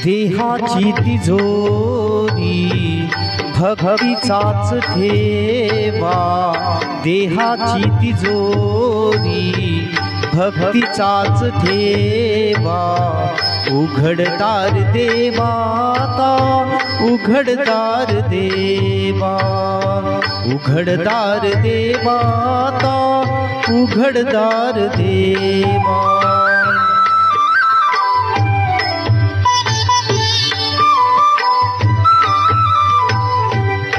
देहाची तिजोरी भक्तीचाच ठेवा, देहाची तिजोरी भक्तीचाच ठेवा। उघडदार देवाता, उघडदार देवा, उघडदार देवाता, उघडदार देवा।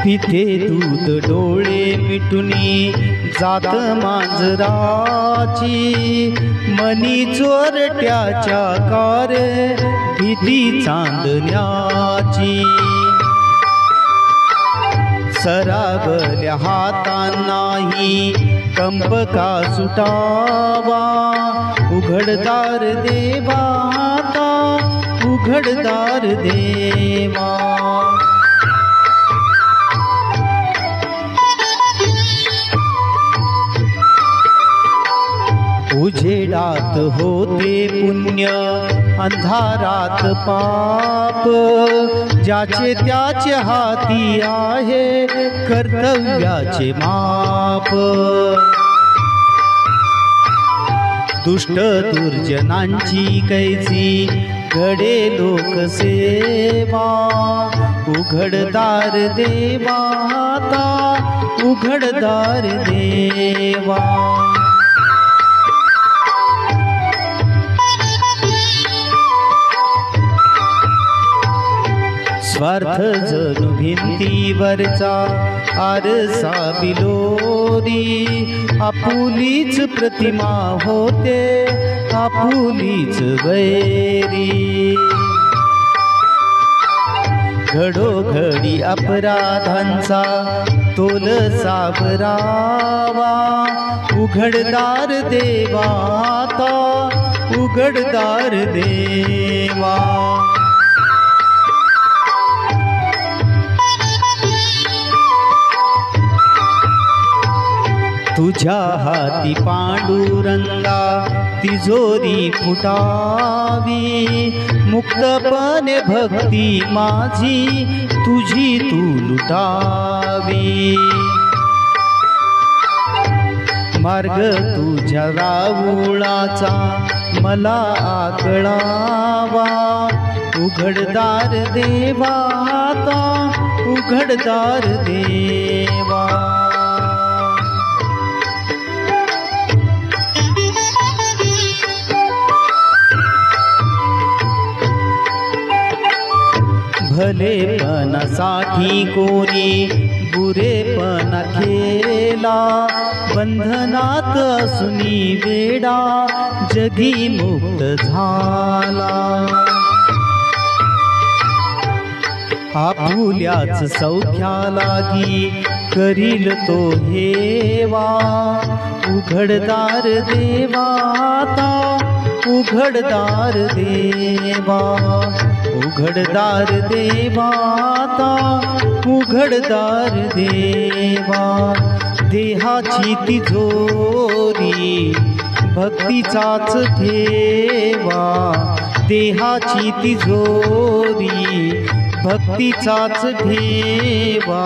पिते दूध डोळे मिटुनी जात मांजराची, मनी चोरट्याच्या कार भीती चांदण्याची। सरावल्या हातांनाही कंप का सुटावा, उघडदार देवाता, उघडदार देवा। उजेडात होते पुण्य, अंधारात पाप, ज्याचे त्याचे हाती आहे कर्तव्याचे माप। दुष्ट दुर्जनांची कैसी घडे लोकसेवा, उघडदार देवाता, उघडदार देवा। स्वार्थ जणू भिंतीवरचा आरसा बिलोरी, आपुलीच प्रतिमा होते आपुलीच वैरी। घडोघडी अपराधांचा तोल सावरावा, उघडदार देवाता, उघडदार देवा। तुझ्या हाती पांडुरंगा तिजोरी फुटावी, मुक्तपणे भक्ती माझी तुझी तू लुटावी। मार्ग तुझ्या रावुळाचा मला आकळावा, उघडदार देवाता, उघडदार देवा। भलेपणासाठी कोणी बुरेपणा केला, बंधनात असुनी वेडा जगी मुक्त झाला। आपुल्याच सौख्या लागी करील तो हेवा, उघडदार देवाता, उघडदार देवा, उघडदार देवाता, उघडदार देवा। देहाची तिजोरी भक्तीचाच ठेवा, देहाची तिजोरी भक्तीचाच ठेवा।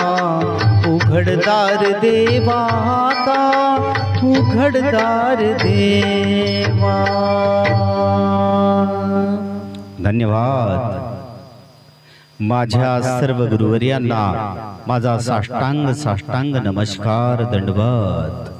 उघडदार देवाता, उघडदार देवा। धन्यवाद। माझ्या सर्व गुरुवर्यांना माझा साष्टांग नमस्कार, दंडवत।